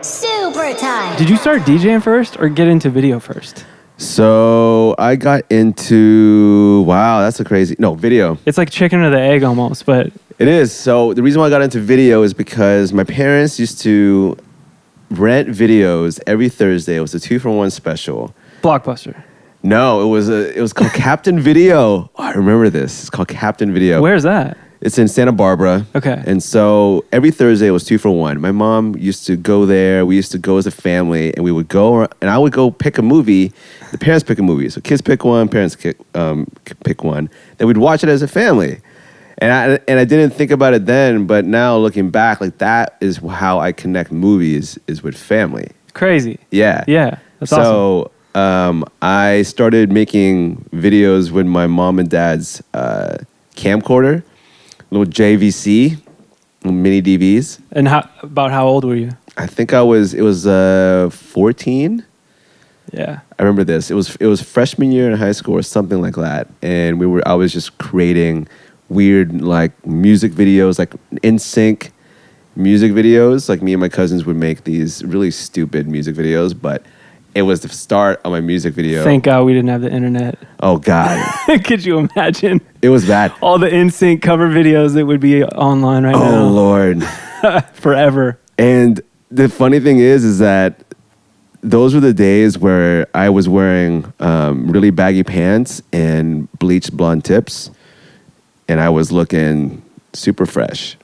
Super time. Did you start DJing first or get into video first? So I got into, wow, that's a crazy, no, video. It's like chicken or the egg almost, but It is. So the reason why I got into video is because my parents used to rent videos every Thursday. It was a 2-for-1 special. Blockbuster. No, it was called Captain Video. Oh, I remember this. It's called Captain Video. Where's that? It's in Santa Barbara. Okay. And so every Thursday it was 2-for-1. My mom used to go there. We used to go as a family, and we would go, and I would go pick a movie. The parents pick a movie. So kids pick one, parents pick one. Then we'd watch it as a family. And I didn't think about it then, but now looking back, like that is how I connect movies is with family. Crazy. Yeah. Yeah. That's awesome. So I started making videos with my mom and dad's camcorder. Little JVC, little mini DVs. And about how old were you? I think it was 14. Yeah. I remember this. It was freshman year in high school or something like that. And I was just creating weird like music videos, like in sync music videos. Like me and my cousins would make these really stupid music videos, but it was the start of my music video. Thank God we didn't have the internet. Oh God. Could you imagine? It was bad. All the NSYNC cover videos that would be online right now. Oh Lord. Forever. And the funny thing is that those were the days where I was wearing really baggy pants and bleached blonde tips, and I was looking super fresh.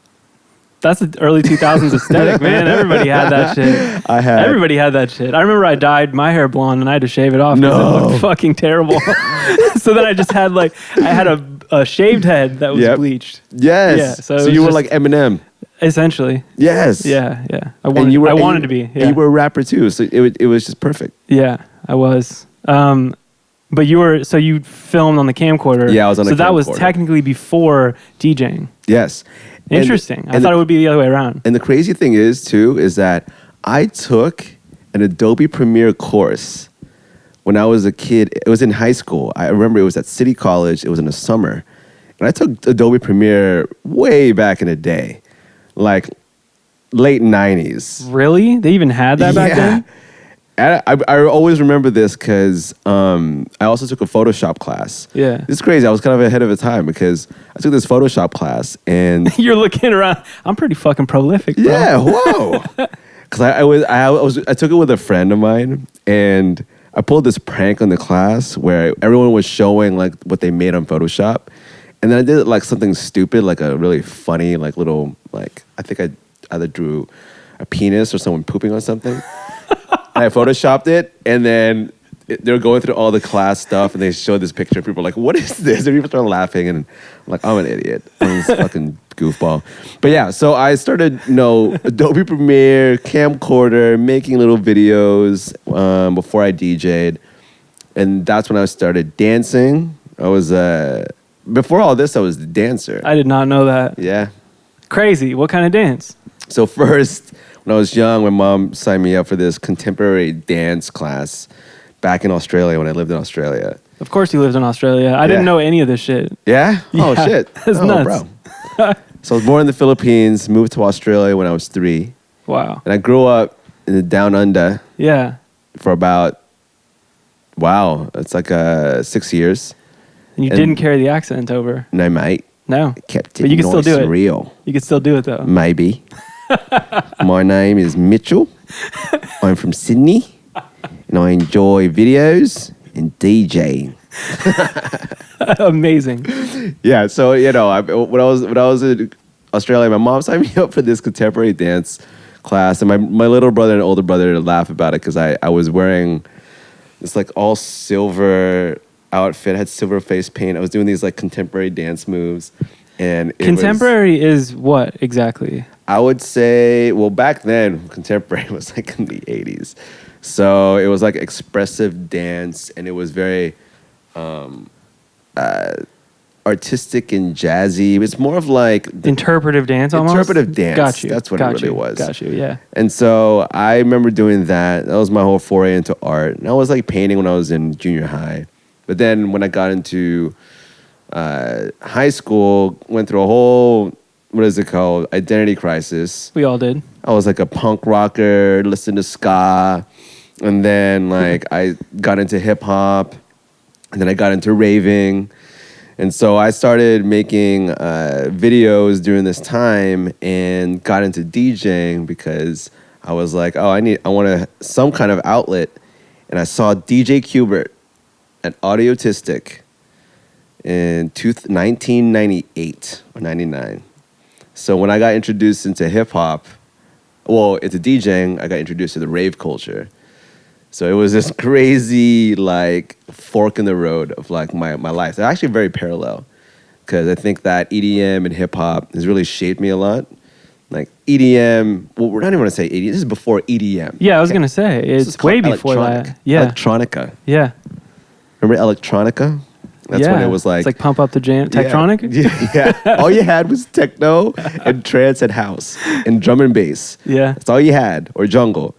That's the early 2000s aesthetic, man. Everybody had that shit. Everybody had that shit. I remember I dyed my hair blonde and I had to shave it off because it looked fucking terrible. So then I just had a shaved head that was bleached. Yes. Yeah, so you were like Eminem. Essentially. Yes. Yeah. I wanted to be. Yeah. And you were a rapper too, so it was just perfect. Yeah, I was. But you filmed on the camcorder. Yeah, I was on the camcorder. So that was technically before DJing. Yes. Interesting. I thought it would be the other way around. And the crazy thing is that I took an Adobe Premiere course when I was a kid. It was in high school. I remember it was at City College. It was in the summer. And I took Adobe Premiere way back in the day, like late 90s. Really? They even had that back then? I always remember this because I also took a Photoshop class. Yeah. It's crazy. I was kind of ahead of the time because I took this Photoshop class and... You're looking around. I'm pretty fucking prolific, bro. Yeah, whoa. Because I took it with a friend of mine, and I pulled this prank on the class where everyone was showing like what they made on Photoshop. And then I did like something stupid, like a really funny, like little, like, I think I either drew a penis or someone pooping on something. And I photoshopped it, and then they were going through all the class stuff, and they showed this picture. People were like, "What is this?" And people started laughing, and I'm like, "I'm an idiot. I'm this fucking goofball." But yeah, so I started, Adobe Premiere, camcorder, making little videos before I DJ'd, and that's when I started dancing. I was before all this, I was the dancer. I did not know that. Yeah. Crazy. What kind of dance? So first, when I was young, my mom signed me up for this contemporary dance class back in Australia when I lived in Australia. Of course you lived in Australia. I didn't know any of this shit. Yeah? Oh, Yeah, shit. that's nuts. Bro. So I was born in the Philippines, moved to Australia when I was 3. Wow. And I grew up in the down under Yeah. for about, it's like 6 years. And you didn't carry the accent over. No, mate. No. Kept it But you can still nice do and it. real. You could still do it though. Maybe. My name is Mitchel. I'm from Sydney. And I enjoy videos and DJing. Amazing. Yeah, so when I was in Australia, my mom signed me up for this contemporary dance class, and my little brother and older brother laugh about it because I was wearing this like all silver outfit, had silver face paint. I was doing these like contemporary dance moves, and Contemporary is what exactly? I would say, well, back then contemporary was like in the 80s, so it was like expressive dance, and it was very artistic and jazzy. It's more of like interpretive dance almost? Interpretive dance. Got you. That's what it really was. Got you, yeah. And so I remember doing that. That was my whole foray into art. And I was like painting when I was in junior high. But then when I got into high school, went through a whole what is it called? Identity crisis. We all did. I was like a punk rocker, listened to ska, and then like I got into hip hop, and then I got into raving, and so I started making videos during this time and got into DJing because I was like, oh, I want some kind of outlet, and I saw DJ Qbert at Audiotistic in 1998 or 99. So when I got introduced into hip hop, into DJing, I got introduced to the rave culture. So it was this crazy like fork in the road of like my life. They're actually very parallel because I think that EDM and hip hop has really shaped me a lot. Like EDM, well, we're not even going to say EDM. This is before EDM. Yeah, I was going to say, it's way before that. Yeah. Electronica. Yeah. Remember Electronica? That's when it was like... It's like pump up the jam. Tektronic? Yeah. All you had was techno and trance and house and drum and bass. Yeah. That's all you had. Or jungle.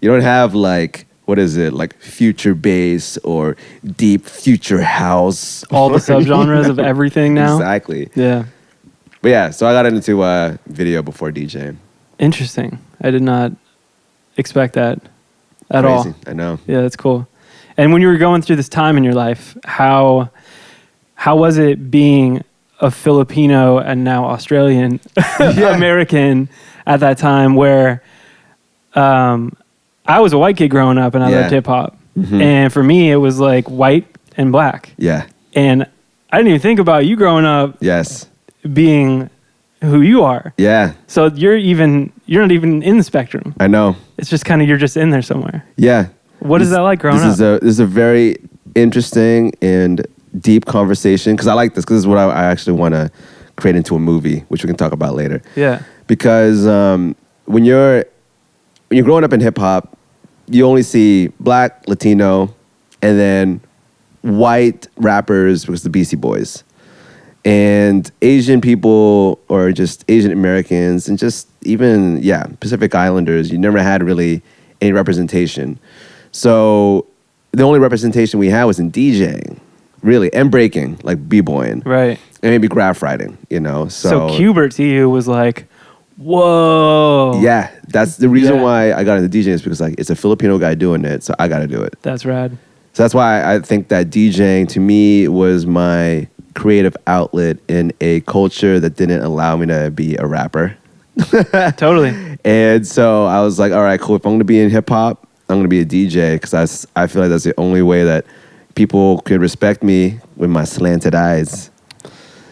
You don't have like, what is it? Like future bass or deep future house. All the subgenres of everything now. Exactly. Yeah. But yeah, so I got into video before DJing. Interesting. I did not expect that at Crazy. all. I know. Yeah, that's cool. And when you were going through this time in your life, how was it being a Filipino and now Australian American at that time where I was a white kid growing up and I loved hip hop. Mm-hmm. And for me, it was like white and black. Yeah. And I didn't even think about you growing up being who you are. Yeah. So you're not even in the spectrum. I know. It's just kind of, you're just in there somewhere. Yeah. What is that like growing up? This is a very interesting and deep conversation because I like this because this is what I actually want to create into a movie, which we can talk about later. Yeah. Because when you're growing up in hip hop, you only see black, Latino, and then white rappers because the Beastie Boys. And Asian people or just Asian Americans and just even, Pacific Islanders, you never had really any representation. So the only representation we had was in DJing, really, and breaking, like b-boying. Right. And maybe graph writing, you know. So Qbert to you was like, whoa. Yeah, that's the reason why I got into DJing is because like it's a Filipino guy doing it, so I got to do it. That's rad. So that's why I think that DJing to me was my creative outlet in a culture that didn't allow me to be a rapper. Totally. And so I was like, all right, cool. If I'm going to be in hip hop, I'm going to be a DJ because I feel like that's the only way that people could respect me with my slanted eyes.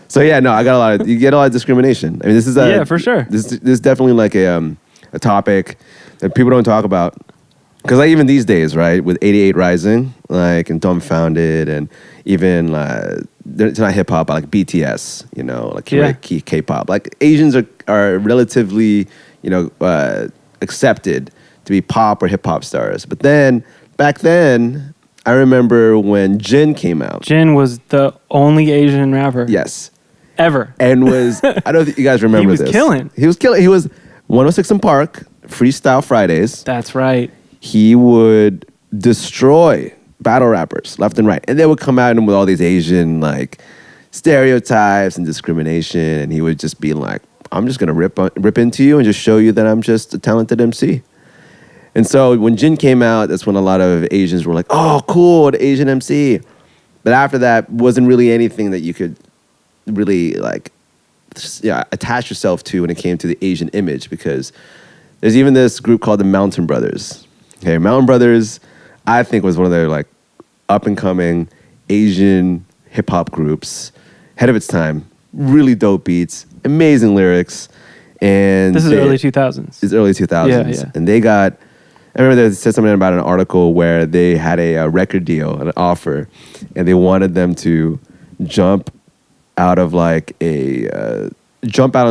So yeah, no, you get a lot of discrimination. I mean, this is for sure. This is definitely like a topic that people don't talk about. Because like even these days, right, with 88 Rising, like and Dumbfounded, and even it's not hip hop, but like BTS, you know, like K-pop. Like Asians are relatively, accepted to be pop or hip hop stars. But then back then, I remember when Jin came out. Jin was the only Asian rapper. Yes. Ever. And I don't know if you guys remember this. He was killing. He was 106 in Park, Freestyle Fridays. That's right. He would destroy battle rappers left and right. And they would come out with all these Asian like stereotypes and discrimination. And he would just be like, I'm just going to rip into you and just show you that I'm just a talented MC. And so when Jin came out, that's when a lot of Asians were like, oh, cool, the Asian MC. But after that, wasn't really anything that you could really attach yourself to when it came to the Asian image, because there's even this group called the Mountain Brothers. Okay, Mountain Brothers, I think, was one of their like up-and-coming Asian hip-hop groups, ahead of its time. Really dope beats, amazing lyrics. And this is early 2000s. It's early 2000s. Yeah. And I remember they said something about an article where they had a record deal, an offer, and they wanted them to jump out on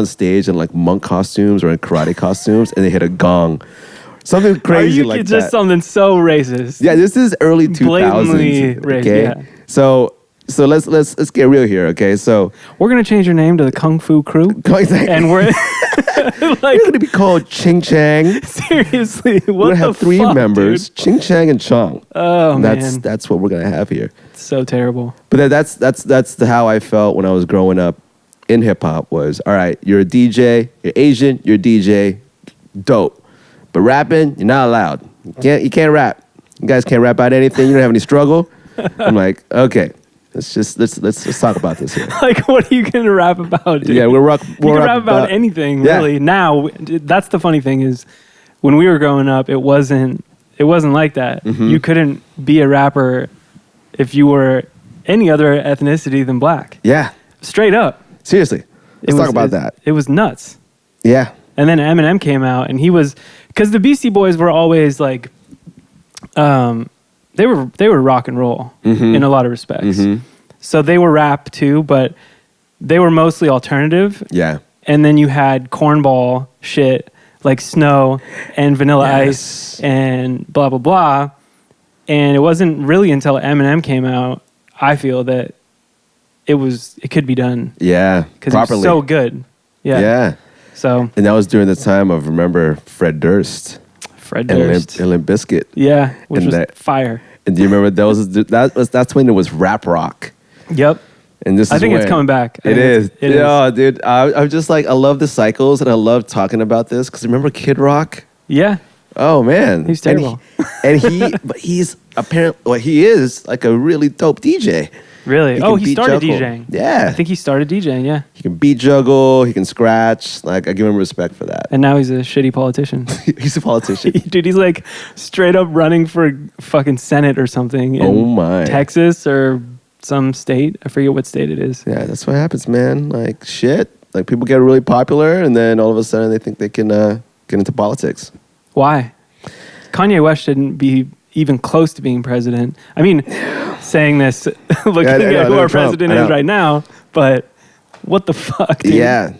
stage in like monk costumes or in karate costumes, and they hit a gong. Something crazy like that. Just something so racist. Yeah, this is early 2000s. Blatantly racist, okay? Yeah. So let's get real here, okay? So we're gonna change your name to the Kung Fu Crew, and we're like, you're gonna be called Ching Chang. Seriously, what we're gonna have three members, dude? Ching Chang and Chong. Oh man, that's what we're gonna have here. It's so terrible. But that's how I felt when I was growing up in hip hop was, all right, you're a DJ, you're Asian, you're a DJ, dope. But rapping, you're not allowed. You can't rap. You guys can't rap out anything. You don't have any struggle. I'm like, okay, let's talk about this here. Like, what are you gonna rap about, dude? Yeah, you can rap about anything, really. Now, that's the funny thing is, when we were growing up, it wasn't like that. Mm-hmm. You couldn't be a rapper if you were any other ethnicity than black. Yeah. Straight up. Seriously. Let's talk about that. It was nuts. Yeah. And then Eminem came out, and he was, because the Beastie Boys were always like, they were rock and roll in a lot of respects. Mm-hmm. So they were rap too, but they were mostly alternative. Yeah. And then you had cornball shit like Snow and Vanilla Ice and blah, blah, blah. And it wasn't really until Eminem came out, I feel, that it could be done. Yeah. Because it was so good. Yeah. Yeah. So. And that was during the time of, remember, Fred Durst. And Limp Bizkit. Yeah. Which was fire. And do you remember that's when it was rap rock. Yep. And I think it's coming back. It is. Dude. I'm just like, I love the cycles and I love talking about this because remember Kid Rock? Yeah. Oh man, he's terrible. But he's apparently, well, he is like a really dope DJ. Really? He started DJing. Yeah. I think he started DJing. Yeah. He can beat juggle. He can scratch. Like, I give him respect for that. And now he's a shitty politician. He's a politician. Dude, he's like straight up running for fucking Senate or something in Texas or some state. I forget what state it is. Yeah, that's what happens, man. Like, shit. Like, people get really popular and then all of a sudden they think they can get into politics. Why? Kanye West shouldn't be even close to being president. I mean, saying this, looking at who our president is right now, but what the fuck, dude? Yeah.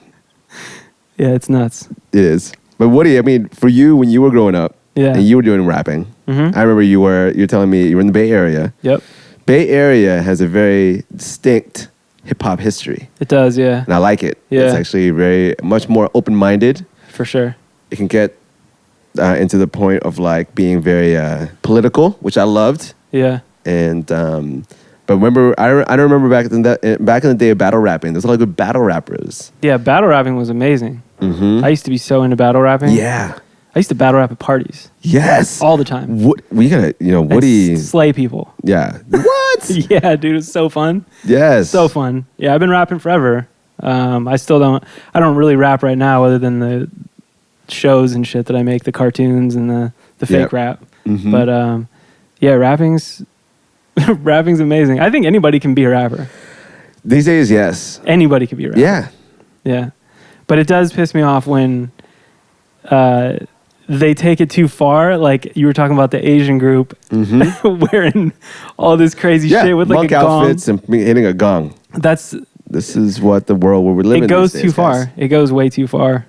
Yeah, it's nuts. It is. But Woody, I mean, for you, when you were growing up and you were doing rapping, I remember you're telling me you were in the Bay Area. Yep. Bay Area has a very distinct hip-hop history. It does, yeah. And I like it. Yeah. It's actually much more open-minded. For sure. It can get into the point of like being very political, which I loved. Yeah. And but remember, I don't remember back in the day of battle rapping. There's a lot of good battle rappers. Yeah, battle rapping was amazing. I used to be so into battle rapping. Yeah. I used to battle rap at parties. Yes. All the time. We gotta, Woody. Slay people. Yeah. What? Yeah, dude, it's so fun. Yes. So fun. Yeah, I've been rapping forever. I don't really rap right now other than the shows and shit that I make, the cartoons and the fake rap. But yeah, rapping's amazing. I think anybody can be a rapper. These days, yes. Anybody can be a rapper. Yeah. Yeah. But it does piss me off when they take it too far. Like you were talking about the Asian group wearing all this crazy shit with like a gong. Outfits and hitting a gong. This is what the world where we live in. It goes these days, too far. guys. It goes way too far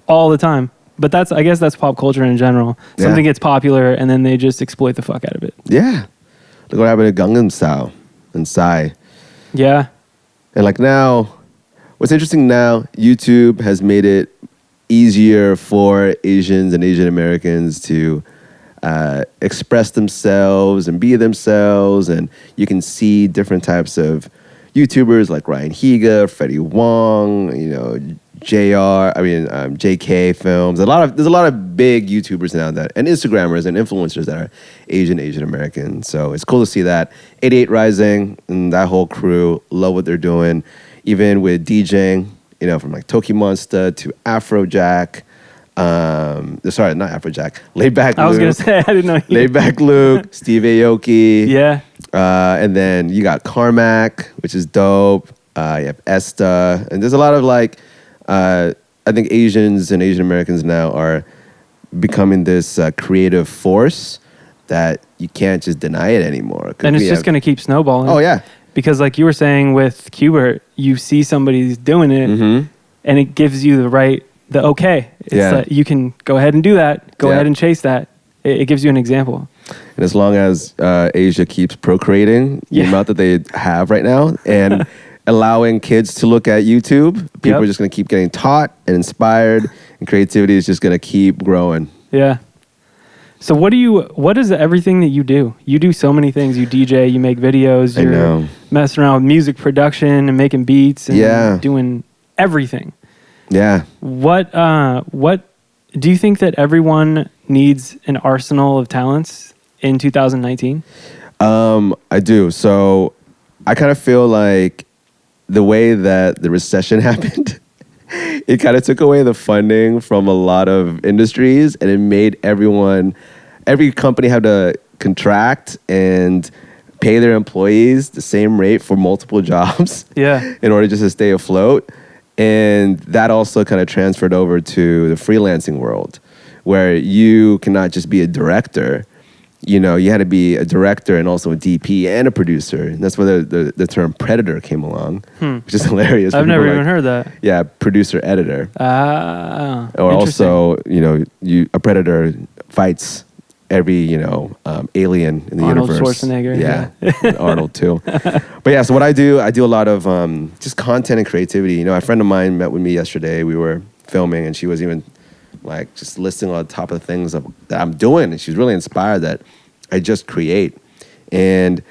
all the time. But I guess that's pop culture in general. Something gets popular and then they just exploit the fuck out of it. Yeah. Look what happened to Gangnam Style and Psy. Yeah. And like now, what's interesting now, YouTube has made it easier for Asians and Asian Americans to express themselves and be themselves. And you can see different types of YouTubers like Ryan Higa, Freddie Wong, JK Films. There's a lot of big YouTubers now and Instagrammers and influencers that are Asian American. So it's cool to see that. 88 Rising and that whole crew love what they're doing. Even with DJing, from like Toki Monster to Afrojack. Sorry, not Afrojack. Laidback Luke. I was gonna say I didn't know. Laidback Luke, Steve Aoki. Yeah. And then you got Carmack, which is dope. You have Esta, and there's a lot of like. I think Asians and Asian Americans now are becoming this creative force that you can't just deny it anymore. And it's just going to keep snowballing. Oh, yeah. Because like you were saying with Qbert, you see somebody's doing it and it gives you the okay. It's like you can go ahead and do that. Go ahead and chase that. It gives you an example. And as long as Asia keeps procreating the amount that they have right now and allowing kids to look at YouTube, people are just going to keep getting taught and inspired, and creativity is just going to keep growing. Yeah. So what is everything that you do? You do so many things. You DJ, you make videos, you're messing around with music production and making beats and doing everything. Yeah. What do you think that everyone needs an arsenal of talents in 2019? I do. So I kind of feel like the way that the recession happened, it kind of took away the funding from a lot of industries, and it made every company have to contract and pay their employees the same rate for multiple jobs in order just to stay afloat. And that also kind of transferred over to the freelancing world, where you cannot just be a director. You know, you had to be a director and also a DP and a producer. And that's where the term predator came along, which is hilarious. I've never even heard that. Yeah, producer editor. Or also, a predator fights every, alien in the universe. Arnold Schwarzenegger. Yeah, Arnold too. But yeah, so what I do a lot of just content and creativity. You know, a friend of mine met with me yesterday. We were filming, and she was even like just listing on top of the things that I'm doing, and she was really inspired that I just create. And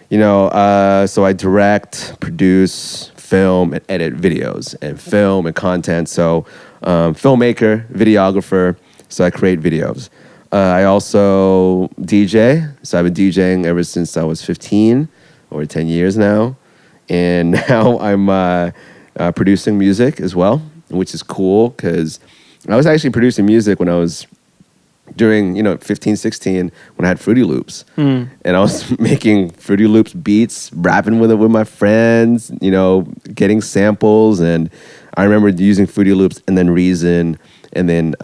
so I direct, produce, film, and edit videos, and film and content. So filmmaker, videographer. So I create videos. I also DJ. So I've been DJing ever since I was 15, over 10 years now. And now I'm producing music as well, which is cool because I was actually producing music when I was during, 15, 16, when I had Fruity Loops. And I was making Fruity Loops beats, rapping with it with my friends, getting samples. And I remember using Fruity Loops and then Reason and then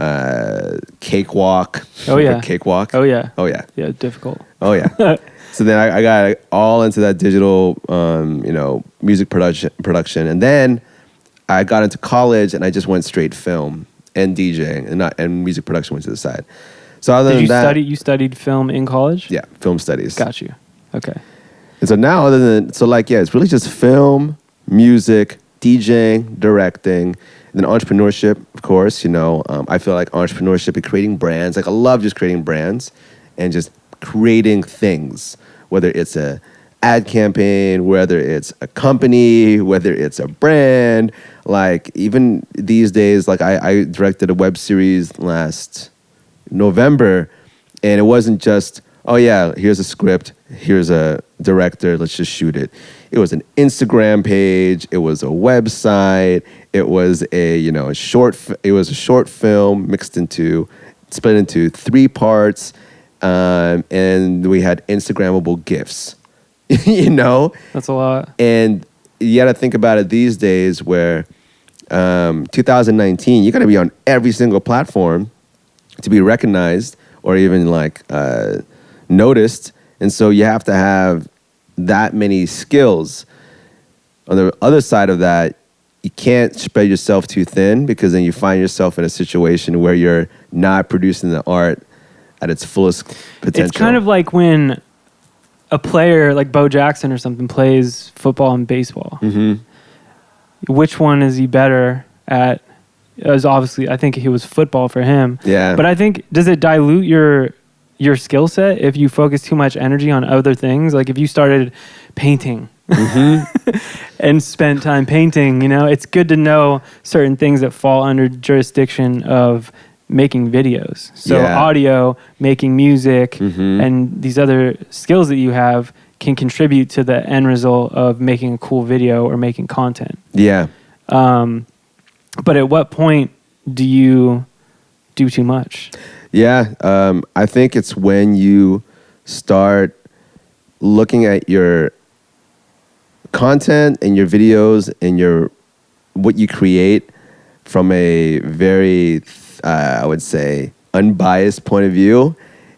Cakewalk. Oh, yeah. Cakewalk. Oh, yeah. Oh, yeah. Yeah, difficult. Oh, yeah. So then I got all into that digital, music production. And then I got into college and I just went straight film and DJing and music production went to the side. So other than that, you studied film in college? Yeah, film studies. Got you. Okay. And so now it's really just film, music, DJing, directing, and then entrepreneurship, of course. I feel like entrepreneurship and creating brands. Like I love just creating brands and just creating things, whether it's a ad campaign, whether it's a company, whether it's a brand. Like even these days, like I directed a web series last November, and it wasn't just, oh yeah, here's a script, here's a director, let's just shoot it. It was an Instagram page, it was a website, it was a short film split into 3 parts, and we had Instagrammable GIFs. That's a lot. And you got to think about it these days where 2019, you got to be on every single platform to be recognized or even noticed. And so you have to have that many skills. On the other side of that, you can't spread yourself too thin because then you find yourself in a situation where you're not producing the art at its fullest potential. It's kind of like when a player like Bo Jackson or something plays football and baseball. Mm-hmm. Which one is he better at? As obviously, I think it was football for him. Yeah. But I think, does it dilute your skill set if you focus too much energy on other things? Like if you started painting and spent time painting, it's good to know certain things that fall under jurisdiction of making videos. So audio, making music, and these other skills that you have can contribute to the end result of making a cool video or making content. Yeah. But at what point do you do too much? Yeah. I think it's when you start looking at your content and your videos and what you create from a very, I would say, unbiased point of view,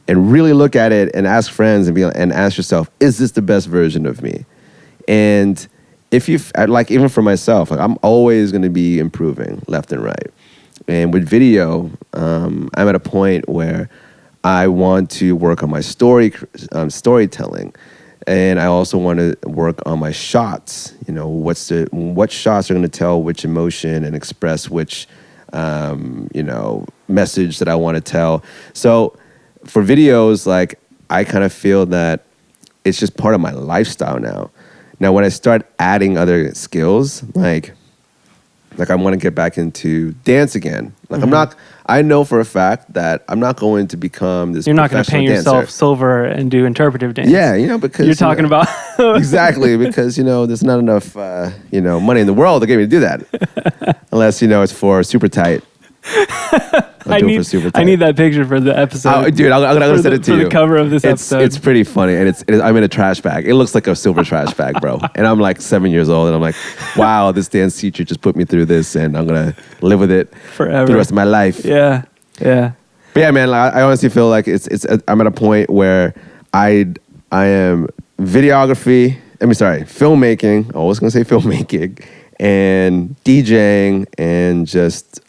and really look at it and ask friends and ask yourself, is this the best version of me? And if you even for myself, I'm always going to be improving left and right. And with video, I'm at a point where I want to work on my storytelling, and I also want to work on my shots. What shots are going to tell which emotion and express which message that I want to tell. So for videos, I kind of feel that it's just part of my lifestyle now. Now, when I start adding other skills, Like I want to get back into dance again. Like I know for a fact that I'm not going to become this. You're not going to paint yourself silver and do interpretive dance. Yeah, because you're talking about exactly because there's not enough money in the world to get me to do that, unless it's for super tight. I need that picture for the episode. Oh, dude, I'm gonna send it to you. For the cover of this episode. It's pretty funny, and I'm in a trash bag. It looks like a silver trash bag, bro. And I'm like 7 years old, and I'm like, wow, this dance teacher just put me through this, and I'm gonna live with it forever for the rest of my life. Yeah. But yeah, man, I honestly feel like I'm at a point where I am filmmaking. I was gonna say filmmaking and DJing and just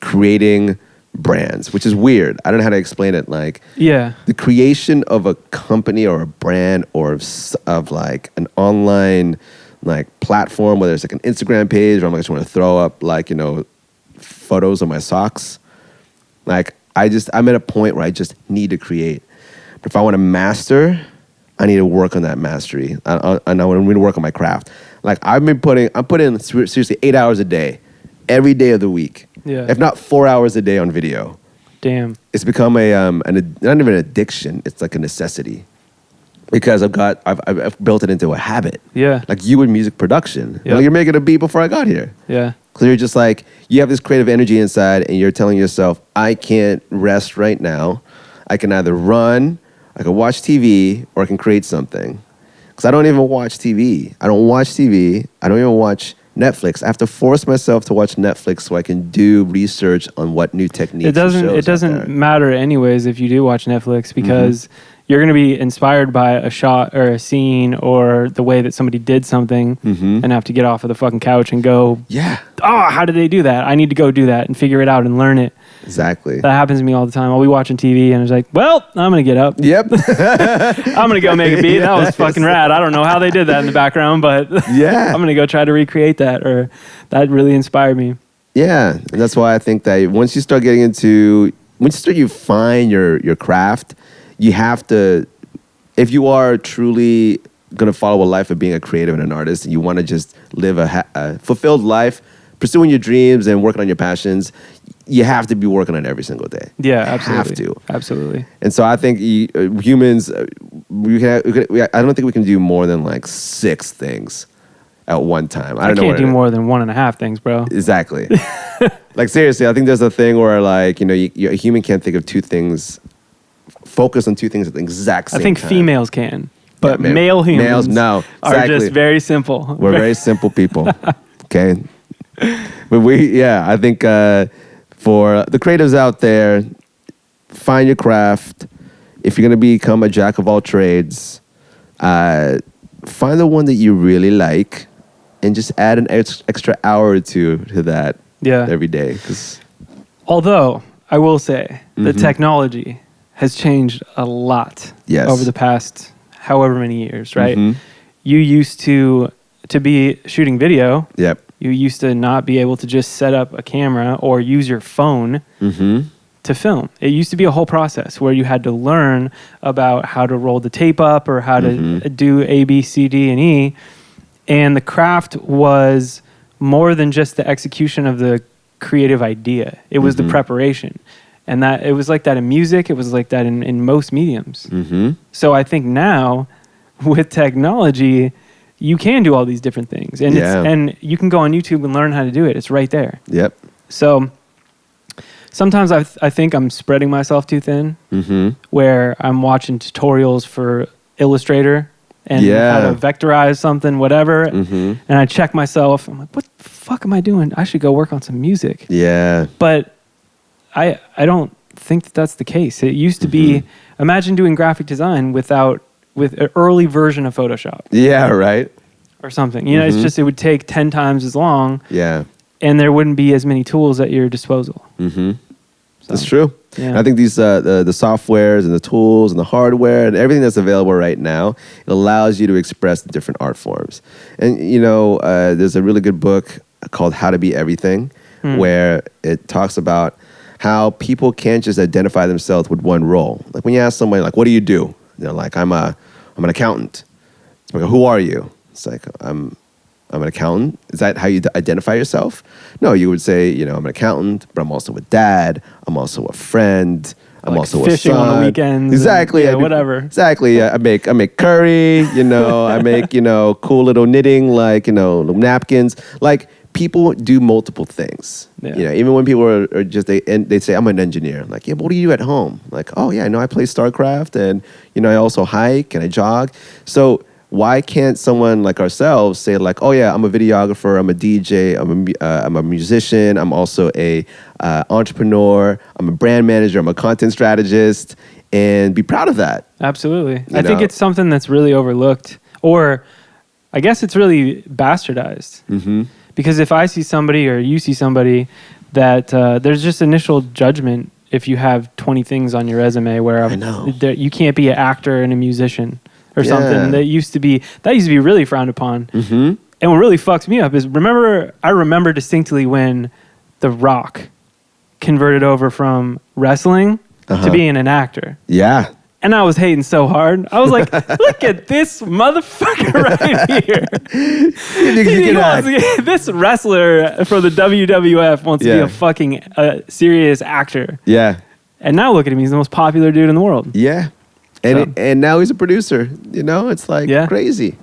creating brands, which is weird. I don't know how to explain it. Like, the creation of a company or a brand or of like an online like platform, whether it's like an Instagram page or I just want to throw up like photos of my socks. Like I'm at a point where I just need to create. But if I want to master, I need to work on that mastery. I want to work on my craft. Like I'm putting seriously 8 hours a day, every day of the week. Yeah. If not 4 hours a day on video. Damn. It's become not even an addiction. It's like a necessity, because I've built it into a habit. Yeah. Like you in music production. Yeah. Like you're making a beat before I got here. Yeah. Because you're just like, you have this creative energy inside, and you're telling yourself, I can't rest right now. I can either run, I can watch TV, or I can create something. Because I don't even watch TV. I don't watch TV. I don't even watch Netflix. I have to force myself to watch Netflix so I can do research on what new techniques. It doesn't matter anyways if you do watch Netflix, because you're going to be inspired by a shot or a scene or the way that somebody did something and have to get off of the fucking couch and go, how did they do that? I need to go do that and figure it out and learn it. Exactly. That happens to me all the time. I'll be watching TV and it's like, well, I'm going to get up. Yep. I'm going to go make a beat. That was fucking rad. I don't know how they did that in the background, but I'm going to go try to recreate that, or that really inspired me. Yeah. And that's why I think that once you find your craft, you have to, if you are truly going to follow a life of being a creative and an artist, and you want to just live a fulfilled life, pursuing your dreams and working on your passions, you have to be working on it every single day. Yeah, absolutely. Have to. Absolutely. And so I think humans, I don't think we can do more than like 6 things at one time. I can't do more than 1.5 things, bro. Exactly. Like seriously, I think there's a thing where like, a human can't think of 2 things, focus on 2 things at the exact same time. I think females can, but male humans are just very simple. We're very simple people. Okay. But I think for the creatives out there, find your craft. If you're going to become a jack of all trades, find the one that you really like and just add an extra hour or 2 to that every day. Although, I will say, the technology has changed a lot over the past however many years, right? You used to be shooting video. Yep. You used to not be able to just set up a camera or use your phone to film. It used to be a whole process where you had to learn about how to roll the tape up or how to do A, B, C, D, and E. And the craft was more than just the execution of the creative idea. It was the preparation. And that it was like that in music. It was like that in most mediums. So I think now with technology, you can do all these different things. And and you can go on YouTube and learn how to do it. It's right there. Yep. So sometimes I think I'm spreading myself too thin, where I'm watching tutorials for Illustrator and how to vectorize something, whatever. And I check myself. I'm like, what the fuck am I doing? I should go work on some music. Yeah. But I don't think that's the case. It used to be, imagine doing graphic design with an early version of Photoshop. Yeah, right. Or something. It's just, it would take 10 times as long. Yeah. And there wouldn't be as many tools at your disposal. So. That's true. Yeah. I think these the softwares and the tools and the hardware and everything that's available right now, it allows you to express different art forms. And there's a really good book called How to Be Everything, where it talks about how people can't just identify themselves with one role. Like when you ask somebody, like, what do you do? They're like, I'm an accountant. It's like, who are you? It's like, I'm I'm an accountant. Is that how you identify yourself? No, you would say, I'm an accountant, but I'm also a dad. I'm also a friend. I'm like also fishing a son. on the weekends. Exactly. And, whatever. Exactly. I make curry. I make cool little knitting, like little napkins. Like people do multiple things. Yeah. Even when people are just they say I'm an engineer. I'm like, yeah, but what do you do at home? Like, oh yeah, I play StarCraft, and I also hike and I jog. So why can't someone like ourselves say like, oh yeah, I'm a videographer, I'm a DJ, I'm a musician, I'm also a entrepreneur, I'm a brand manager, I'm a content strategist, and be proud of that. Absolutely. I think it's something that's really overlooked, or I guess it's really bastardized. Mm-hmm. Because if I see somebody or you see somebody that there's just initial judgment if you have 20 things on your resume where you can't be an actor and a musician or something. That used to be really frowned upon. Mm-hmm. And what really fucks me up is I remember distinctly when The Rock converted over from wrestling to being an actor. Yeah. And I was hating so hard. I was like, look at this motherfucker right here. This wrestler for the WWF wants to be a fucking serious actor. Yeah. And now look at him. He's the most popular dude in the world. Yeah. And now he's a producer. It's like crazy.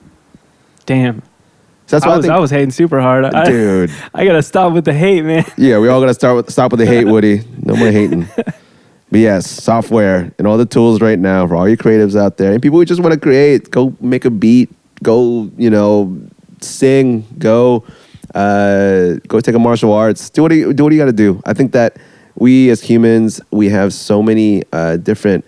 Damn. So that's why I was hating super hard. Dude. I got to stop with the hate, man. Yeah, we all got to stop with the hate, Woody. No more hating. But yes, software and all the tools right now for all your creatives out there. And people who just want to create, go make a beat, go, sing, go take a martial arts. Do what you got to do. I think that we as humans, we have so many different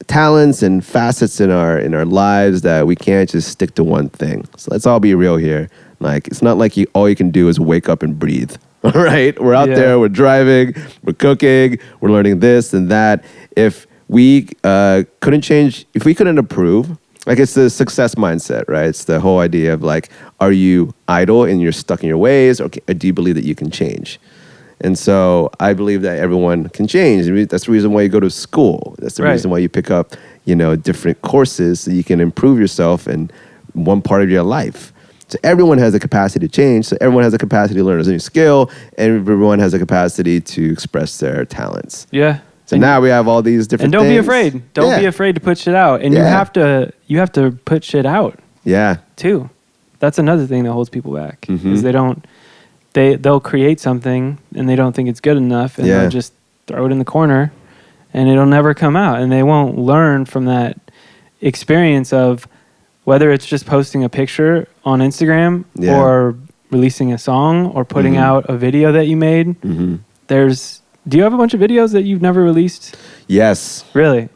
talents and facets in our lives that we can't just stick to one thing. So let's all be real here. Like, it's not like all you can do is wake up and breathe. All right, we're out there, we're driving, we're cooking, we're learning this and that. If we couldn't improve, like it's the success mindset, right? It's the whole idea of like, are you idle and you're stuck in your ways, or do you believe that you can change? And so I believe that everyone can change. That's the reason why you go to school. That's the reason why you pick up, different courses so you can improve yourself in one part of your life. So everyone has the capacity to change. So everyone has the capacity to learn a new skill. And everyone has the capacity to express their talents. Yeah. So now we have all these different things. And don't be afraid. Don't be afraid to put shit out. And you have to put shit out. Yeah. Too. That's another thing that holds people back. Mm-hmm. Is they'll create something and they don't think it's good enough, and they'll just throw it in the corner and it'll never come out, and they won't learn from that experience of whether it's just posting a picture on Instagram or releasing a song or putting out a video that you made. Mm-hmm. Do you have a bunch of videos that you've never released? Yes. Really?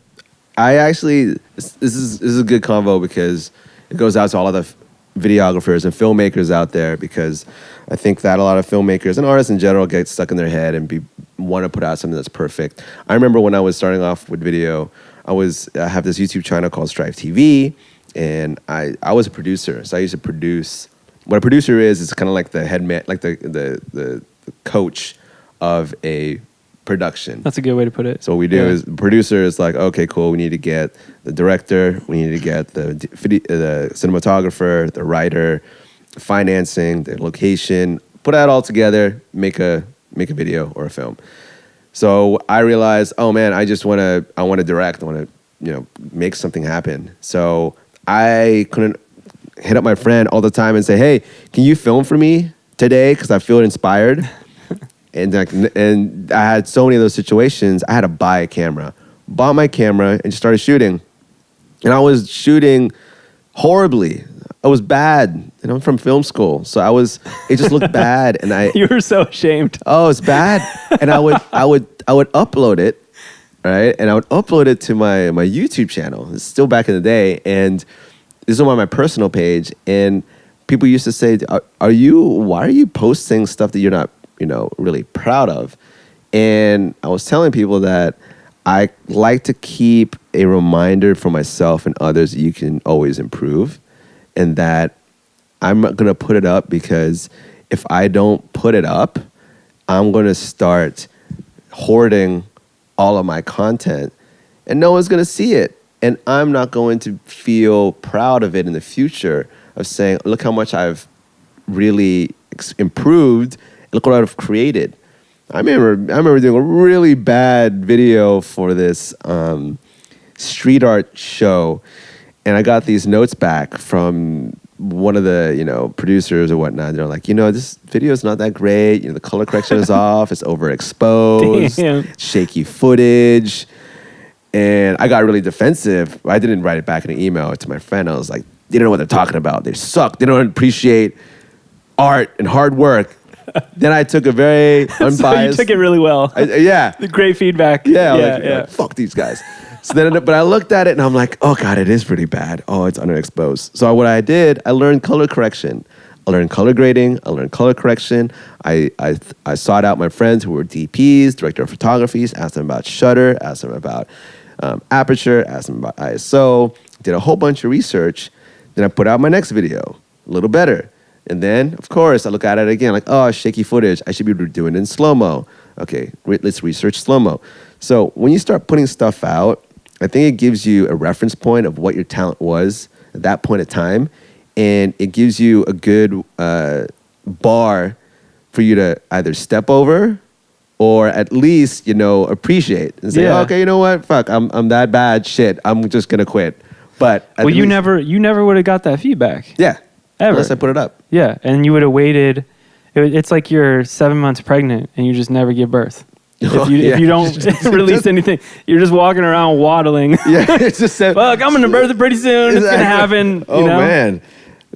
I actually, this is a good convo because it goes out to all of the videographers and filmmakers out there, because I think that a lot of filmmakers and artists in general get stuck in their head and want to put out something that's perfect. I remember when I was starting off with video, I have this YouTube channel called Strive TV, and I was a producer. So I used to produce. What a producer is kind of like the head man, like the coach of a production. That's a good way to put it. So what we do is, the producer is like, okay, cool, we need to get the director, we need to get the cinematographer, the writer, financing, the location, put that all together, make a video or a film. So I realized, oh man, I want to direct, I want to make something happen. So I couldn't hit up my friend all the time and say, hey, can you film for me today? Because I feel inspired. And I had so many of those situations. I had to buy a camera, bought my camera, and just started shooting. And I was shooting horribly. I was bad, and I'm from film school, so it just looked bad. And you were so ashamed. Oh, it's bad. And I would upload it, right? And I would upload it to my YouTube channel. It's still back in the day, and this is on my personal page. And people used to say, why are you posting stuff that you're not really proud of? And I was telling people that I like to keep a reminder for myself and others that you can always improve, and that I'm not going to put it up, because if I don't put it up, I'm going to start hoarding all of my content and no one's going to see it. And I'm not going to feel proud of it in the future, of saying, look how much I've really improved. Look what I've created. I remember doing a really bad video for this street art show, and I got these notes back from one of the producers or whatnot. They're like, this video is not that great. The color correction is off. It's overexposed. Damn. Shaky footage. And I got really defensive. I didn't write it back in an email to my friend. I was like, they don't know what they're talking about. They suck. They don't appreciate art and hard work. Then I took a very unbiased. So you took it really well. Yeah. The great feedback. Yeah. Like, fuck these guys. So then, but I looked at it and I'm like, oh God, it is pretty bad. Oh, it's underexposed. So what I did, I learned color correction. I learned color grading. I learned color correction. I sought out my friends who were DPs, director of photography, asked them about shutter, asked them about aperture, asked them about ISO, did a whole bunch of research. Then I put out my next video, a little better. And then, of course, I look at it again, like, oh, shaky footage. I should be doing it in slow-mo. Okay, let's research slow-mo. So when you start putting stuff out, I think it gives you a reference point of what your talent was at that point of time. And it gives you a good bar for you to either step over or at least, appreciate and say, okay, you know what? Fuck, I'm that bad. Shit, I'm just going to quit. But you never would have got that feedback. Yeah. Ever. Unless I put it up. Yeah, and you would have waited. It's like you're 7 months pregnant and you just never give birth. If you don't release anything, you're just walking around waddling. Yeah, it's just fuck, I'm gonna birth it pretty soon. Exactly. It's gonna happen. Oh man,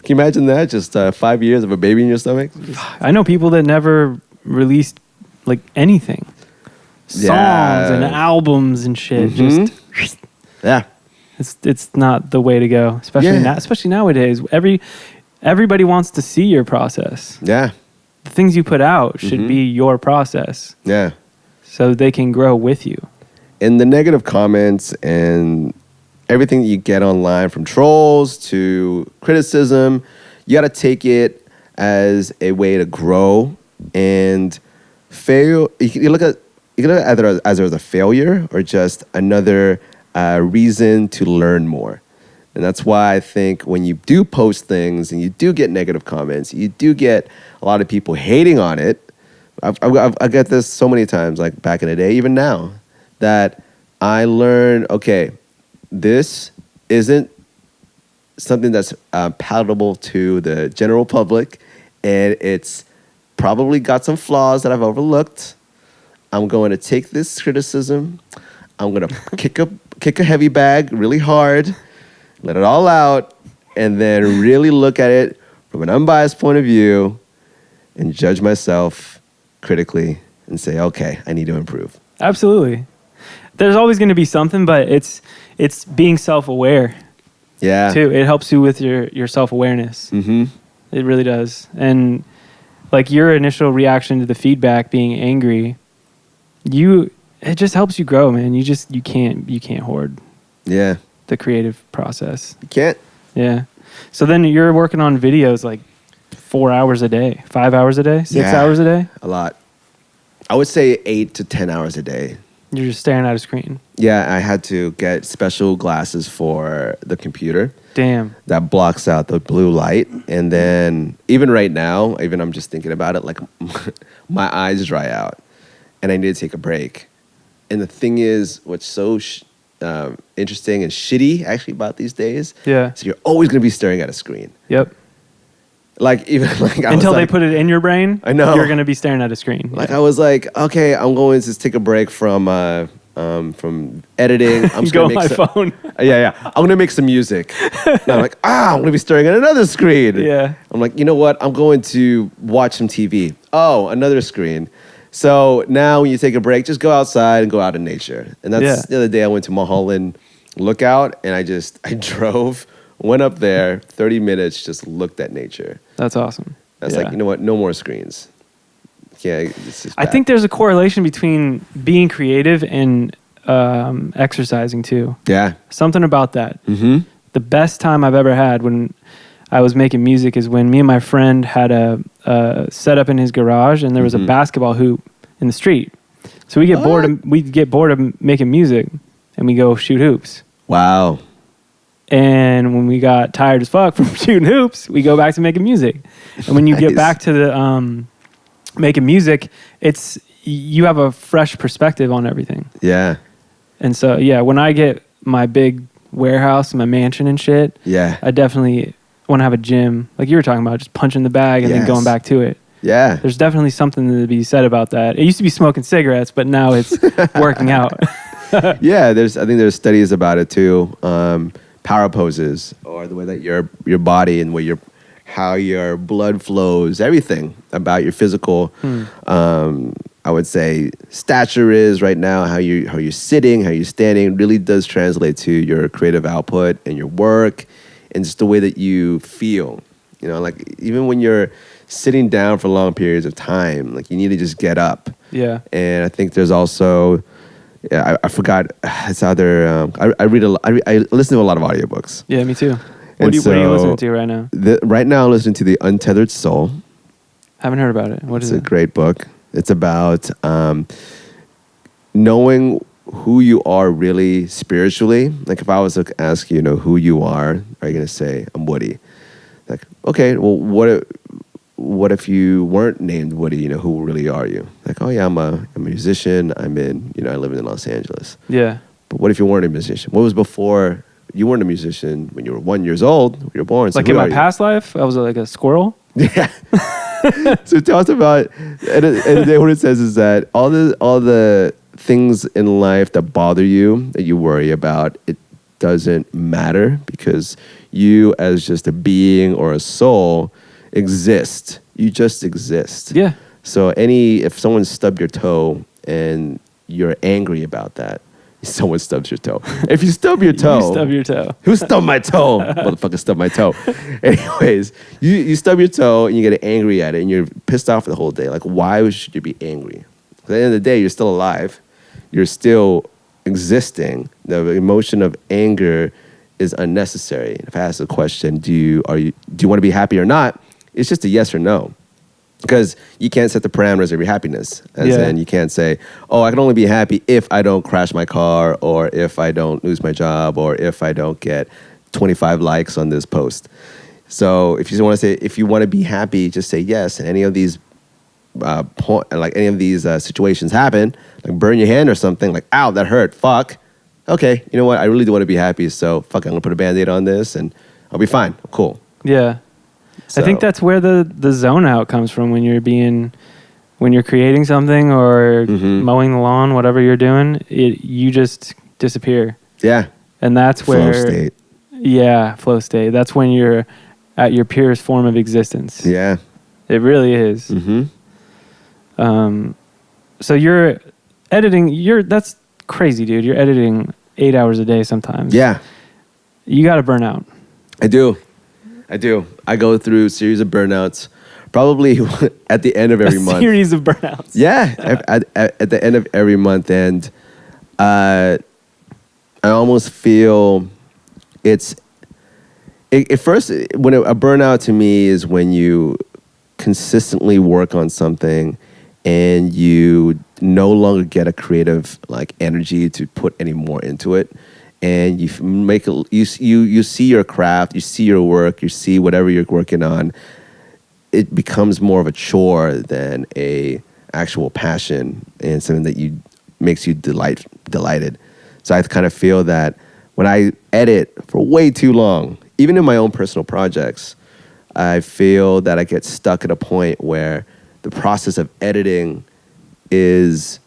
can you imagine that? Just 5 years of a baby in your stomach. I know people that never released like anything, songs and albums and shit. Just it's not the way to go, especially nowadays. Everybody wants to see your process. Yeah, the things you put out should be your process. Yeah. So they can grow with you. And the negative comments and everything that you get online, from trolls to criticism, you got to take it as a way to grow and fail. You look at it either as a failure or just another reason to learn more. And that's why I think when you do post things and you do get negative comments, you do get a lot of people hating on it. I get this so many times, like back in the day, even now, that I learned, okay, this isn't something that's palatable to the general public, and it's probably got some flaws that I've overlooked. I'm going to take this criticism. I'm going to kick a heavy bag really hard, let it all out, and then really look at it from an unbiased point of view and judge myself critically and say, okay, I need to improve. Absolutely. There's always going to be something, but it's being self-aware. Yeah. Too. It helps you with your self-awareness. Mm-hmm. It really does. And like your initial reaction to the feedback, being angry, it just helps you grow, man. You can't hoard. Yeah. The creative process. You can't. Yeah. So then you're working on videos like 4 hours a day, 5 hours a day, 6 hours a day? A lot. I would say 8 to 10 hours a day. You're just staring at a screen. Yeah, I had to get special glasses for the computer. Damn. That blocks out the blue light. And then even right now, even I'm just thinking about it, like my eyes dry out and I need to take a break. And the thing is, what's so interesting and shitty actually about these days, so you're always going to be staring at a screen. Yep. Like even like until they put it in your brain, I know you're gonna be staring at a screen. Like I was like, okay, I'm going to take a break from editing. I'm just gonna make some phone. I'm gonna make some music. And I'm like, I'm gonna be staring at another screen. Yeah. I'm like, you know what? I'm going to watch some TV. Oh, another screen. So now when you take a break, just go outside and go out in nature. And that's the other day I went to Mulholland Lookout and I drove. Went up there, 30 minutes, just looked at nature. That's awesome. That's like, you know what? No more screens. Yeah, it's just bad. I think there's a correlation between being creative and exercising too. Yeah. Something about that. Mm-hmm. The best time I've ever had when I was making music is when me and my friend had a setup in his garage and there was a basketball hoop in the street. So we get bored of making music and we go shoot hoops. Wow. And when we got tired as fuck from shooting hoops, we go back to making music. And when you get back to the making music, you have a fresh perspective on everything. Yeah. And so, yeah, when I get my big warehouse, my mansion and shit, I definitely want to have a gym. Like you were talking about, just punching the bag and then going back to it. Yeah. There's definitely something to be said about that. It used to be smoking cigarettes, but now it's working out. Yeah, I think there's studies about it too. Power poses, or the way that your body and how your blood flows, everything about your physical, I would say, stature is right now, how you're sitting, how you're standing, really does translate to your creative output and your work, and just the way that you feel. You know, like even when you're sitting down for long periods of time, like you need to just get up. Yeah. And I think there's also, I forgot, it's either, I listen to a lot of audiobooks. Yeah, me too. What are you listening to right now? Right now I'm listening to The Untethered Soul. Haven't heard about it. What is it? It's a great book. It's about knowing who you are really spiritually. Like if I was to ask you, who you are you going to say, I'm Woody? Like, okay, well, what if you weren't named Woody? Who really are you? Like, oh yeah, I'm a musician. I live in Los Angeles. Yeah. But what if you weren't a musician? What was before you weren't a musician when you were 1 year old, when you were born? So like in my past life, I was like a squirrel? Yeah. So tell us about, and what it says is that all the things in life that bother you, that you worry about, it doesn't matter because you as just a being or a soul exist. You just exist. Yeah. So if someone stubbed your toe and you're angry about that, someone stubs your toe. If you stub your toe. You stub your toe. Who stubbed my toe? Motherfucker stubbed my toe. Anyways, you stub your toe and you get angry at it and you're pissed off the whole day. Like, why should you be angry? At the end of the day, you're still alive. You're still existing. The emotion of anger is unnecessary. If I ask the question, do you want to be happy or not? It's just a yes or no. Because you can't set the parameters of your happiness. As in, you can't say, oh, I can only be happy if I don't crash my car, or if I don't lose my job, or if I don't get 25 likes on this post. So if you want to be happy, just say yes. And any of these situations happen, like burn your hand or something, like, ow, that hurt, fuck. Okay, you know what? I really do want to be happy, so fuck it, I'm going to put a Band-Aid on this, and I'll be fine. I'm cool. Yeah. So. I think that's where the zone out comes from when you're creating something or mowing the lawn, whatever you're doing, you just disappear. Yeah. And that's where... Flow state. Yeah, flow state. That's when you're at your purest form of existence. Yeah. It really is. Mm-hmm. So you're editing, that's crazy, dude. You're editing 8 hours a day sometimes. Yeah. You got to burn out. I do. I go through a series of burnouts, probably at the end of every month. A series of burnouts. Yeah, at the end of every month. And I almost feel at first, when a burnout to me is when you consistently work on something and you no longer get a creative energy to put any more into it. And you see your craft, you see your work, you see whatever you're working on. It becomes more of a chore than a actual passion and something that makes you delighted. So I kind of feel that when I edit for way too long, even in my own personal projects, I feel that I get stuck at a point where the process of editing is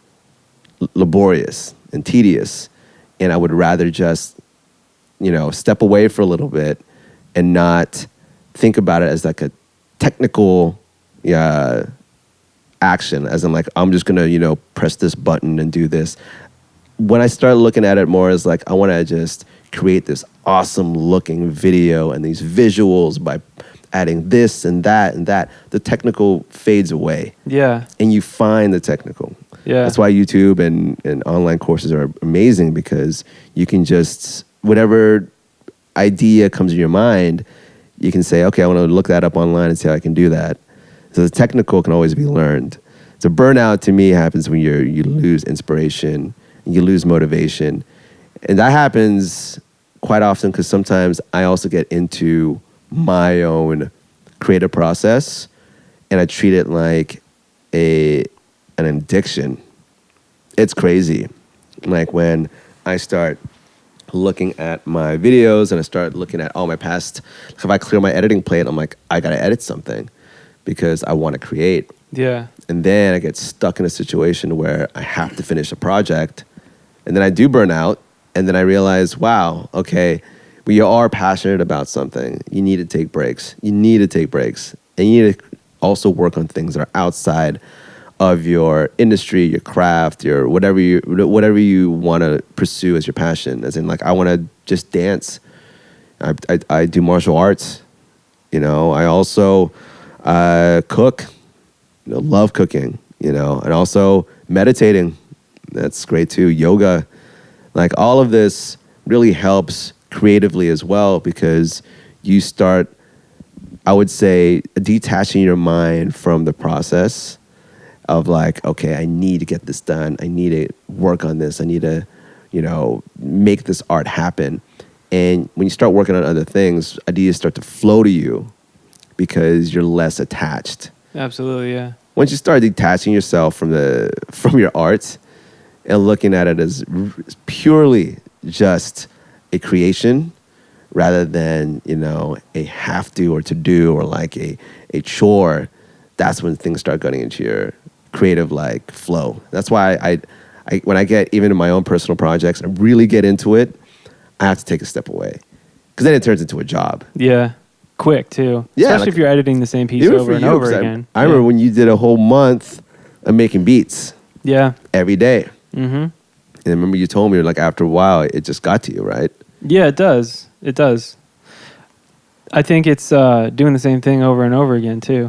laborious and tedious. And I would rather just, step away for a little bit and not think about it as like a technical action, as in I'm just going to, press this button and do this. When I start looking at it more as I want to just create this awesome looking video and these visuals by adding this and that, the technical fades away. Yeah. And you find the technical. Yeah. That's why YouTube and online courses are amazing, because you can just, whatever idea comes in your mind, you can say, okay, I want to look that up online and see how I can do that. So the technical can always be learned. So burnout to me happens when you lose inspiration and you lose motivation. And that happens quite often because sometimes I also get into my own creative process and I treat it like an addiction. It's crazy. Like when I start looking at my videos and I start looking at all my past, if I clear my editing plate, I'm like, I gotta edit something because I want to create. Yeah. And then I get stuck in a situation where I have to finish a project, and then I do burn out, and then I realize, wow, okay, when you are passionate about something, you need to take breaks. You need to take breaks, and you need to also work on things that are outside of your industry, your craft, your whatever you want to pursue as your passion. As in, like, I want to just dance. I do martial arts. You know, I also cook. You know, love cooking. You know, and also meditating. That's great too. Yoga, like all of this really helps creatively as well because you start, I would say, detaching your mind from the process of like, okay, I need to get this done. I need to work on this. I need to, you know, make this art happen. And when you start working on other things, ideas start to flow to you because you're less attached. Absolutely, yeah. Once you start detaching yourself from your art and looking at it as purely just a creation rather than, you know, a have to or to do or like a chore, that's when things start getting into your creative like flow. That's why I when I get even in my own personal projects and really get into it, I have to take a step away because then it turns into a job. Yeah, quick too. Yeah, especially like, if you're editing the same piece over and over again. I remember when you did a whole month of making beats. Yeah, every day. Mm-hmm. And I remember you told me like after a while it just got to you, right? Yeah, it does. It does. I think it's doing the same thing over and over again too,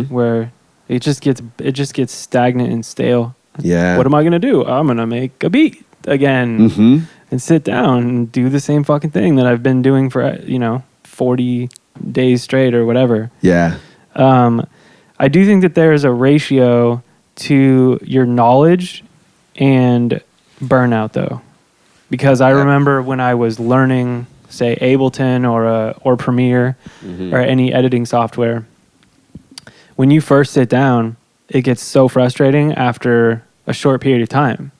where it just gets stagnant and stale. Yeah. What am I gonna do? I'm gonna make a beat again and sit down and do the same fucking thing that I've been doing for 40 days straight or whatever. Yeah. I do think that there is a ratio to your knowledge and burnout though, because I remember when I was learning, say, Ableton or Premiere or any editing software, when you first sit down, it gets so frustrating after a short period of time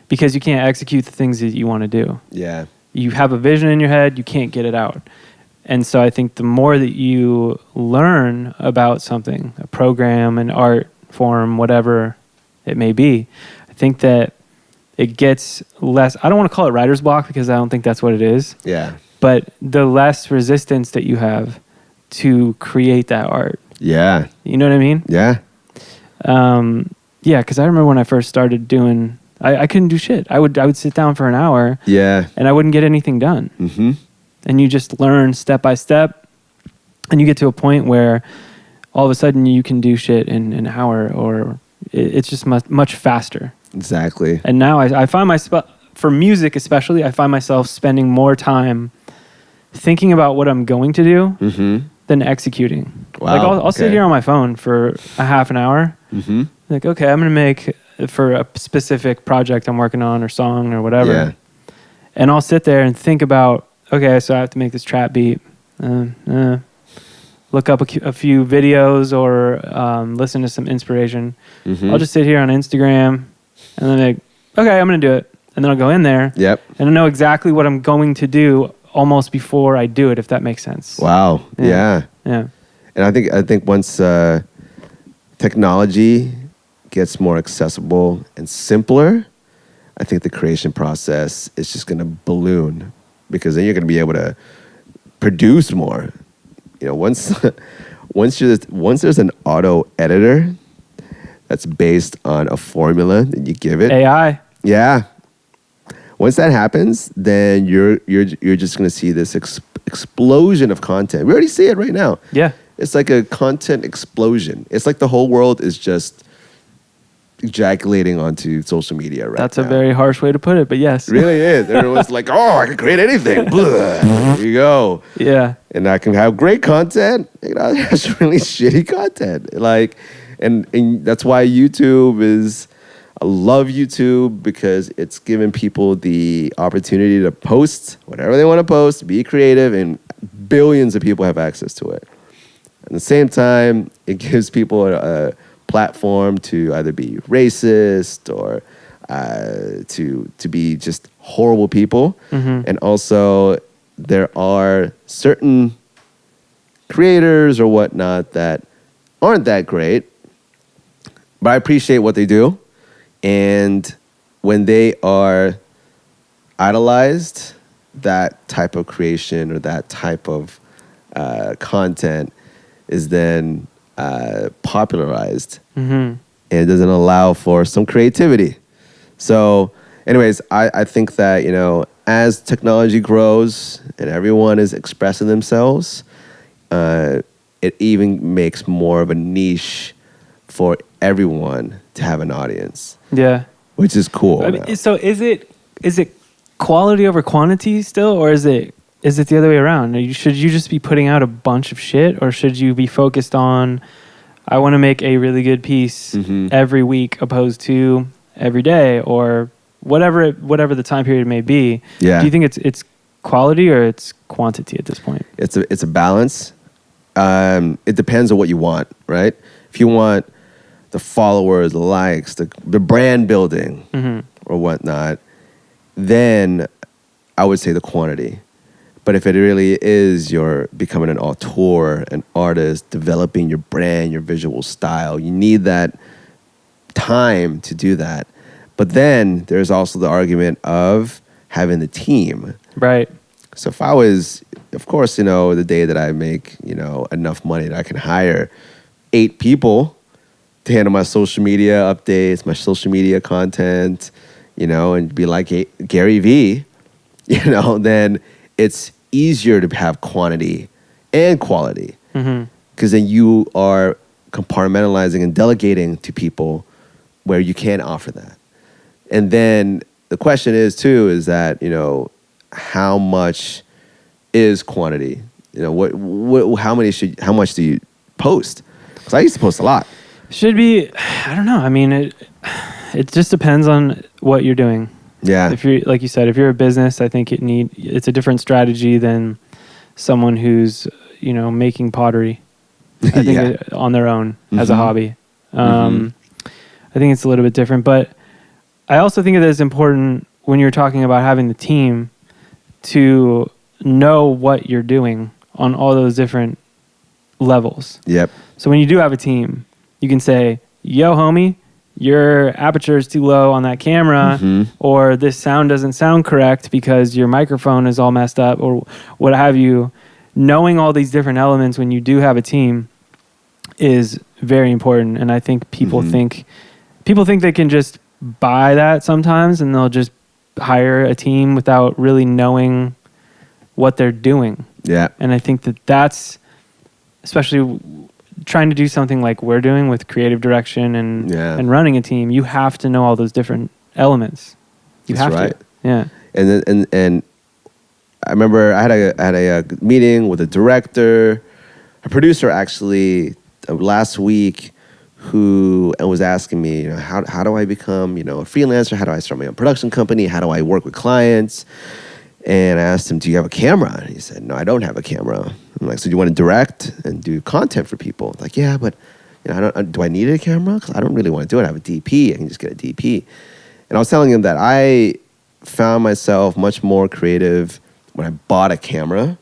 because you can't execute the things that you want to do. Yeah. You have a vision in your head, you can't get it out. And so I think the more that you learn about something, a program, an art form, whatever it may be, I think that it gets less, I don't want to call it writer's block because I don't think that's what it is. Yeah. But the less resistance that you have to create that art. Yeah. You know what I mean? Yeah. Yeah, because I remember when I first started doing, I couldn't do shit. I would sit down for an hour. Yeah. And I wouldn't get anything done. And you just learn step by step, and you get to a point where all of a sudden you can do shit in an hour, or it's just much faster. Exactly. And now I find myself, for music especially, I find myself spending more time thinking about what I'm going to do than executing. Wow. Like I'll sit here on my phone for a half an hour. Like, okay, I'm going to make for a specific project I'm working on or song or whatever. Yeah. And I'll sit there and think about, okay, so I have to make this trap beat. Look up a few videos or listen to some inspiration. I'll just sit here on Instagram and then like, okay, I'm going to do it. And then I'll go in there. Yep. And I know exactly what I'm going to do almost before I do it, if that makes sense. Wow. Yeah. Yeah. And I think once technology gets more accessible and simpler, I think the creation process is just going to balloon, because then you're going to be able to produce more. You know, once there's an auto editor that's based on a formula that you give it. AI. Yeah. Once that happens, then you're just going to see this explosion of content. We already see it right now. Yeah. It's like a content explosion. It's like the whole world is just ejaculating onto social media right now. That's a very harsh way to put it, but yes. It really is. Everyone's like, oh, I can create anything. Here you go. Yeah. And I can have great content. You know, has really shitty content. Like, and that's why YouTube is I love YouTube because it's given people the opportunity to post whatever they want to post, be creative, and billions of people have access to it. At the same time, it gives people a platform to either be racist or to be just horrible people. And also, there are certain creators or whatnot that aren't that great, but I appreciate what they do. And when they are idolized, that type of creation or that type of content is then popularized. And it doesn't allow for some creativity. So anyways, I think that, as technology grows and everyone is expressing themselves, it even makes more of a niche for everyone to have an audience. Yeah. Which is cool. I mean, so is it quality over quantity still, or is it the other way around? Should you just be putting out a bunch of shit, or should you be focused on, I want to make a really good piece every week opposed to every day, or whatever the time period may be? Yeah. Do you think it's quality or it's quantity at this point? It's a balance. It depends on what you want, right? If you want the followers, the likes, the brand building or whatnot, then I would say the quantity. But if it really is you're becoming an auteur, an artist, developing your brand, your visual style, you need that time to do that. But then there's also the argument of having the team. Right. So if I was, of course, the day that I make, enough money that I can hire 8 people to handle my social media updates, my social media content, and be like Gary V, then it's easier to have quantity and quality. Because then you are compartmentalizing and delegating to people where you can offer that. And then the question is that, how much is quantity? How much do you post? Because I used to post a lot. Should be, I don't know. I mean, it just depends on what you're doing. Yeah. If you're, like you said, if you're a business, I think it's a different strategy than someone who's, making pottery. I think on their own as a hobby. I think it's a little bit different, but I also think that it's important when you're talking about having the team to know what you're doing on all those different levels. Yep. So when you do have a team, you can say, yo, homie, your aperture is too low on that camera, or this sound doesn't sound correct because your microphone is all messed up, or what have you. Knowing all these different elements when you do have a team is very important. And I think people think they can just buy that sometimes, and they'll just hire a team without really knowing what they're doing. Yeah. And I think that's, especially trying to do something like we're doing with creative direction and running a team, you have to know all those different elements. You have to. Yeah. And I remember I had a meeting with a director, a producer actually last week, who was asking me, how do I become, a freelancer? How do I start my own production company? How do I work with clients? And I asked him, do you have a camera? And he said, no, I don't have a camera. I'm like, so do you want to direct and do content for people? Like, yeah, but do I need a camera? Because I don't really want to do it. I have a DP. I can just get a DP. And I was telling him that I found myself much more creative when I bought a camera,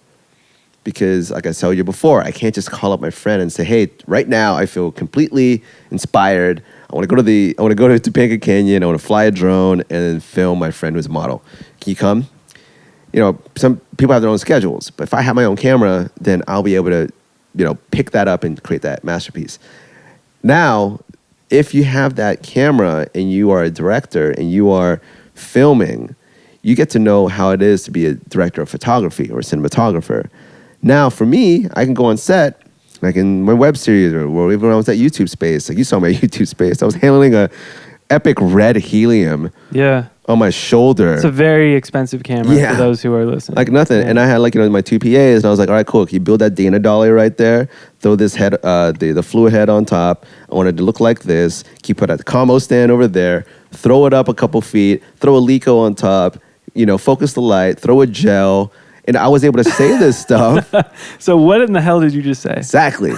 because like I told you before, I can't just call up my friend and say, hey, right now I feel completely inspired. I want to go to Topanga Canyon. I want to fly a drone and then film my friend who's a model. Can you come? Some people have their own schedules, but if I have my own camera, then I'll be able to, pick that up and create that masterpiece. Now, if you have that camera and you are a director and you are filming, you get to know how it is to be a director of photography or a cinematographer. Now, for me, I can go on set, like in my web series or even when I was at YouTube Space. Like you saw my YouTube Space. I was handling a epic red helium on my shoulder. It's a very expensive camera for those who are listening. Like nothing. Yeah. And I had my 2 PAs, and I was like, all right, cool. Can you build that Dana dolly right there? Throw this head, the fluid head on top. I want it to look like this. Can you put a combo stand over there? throw it up a couple feet, throw a Lico on top, focus the light, throw a gel. And I was able to say this stuff. So what in the hell did you just say? Exactly.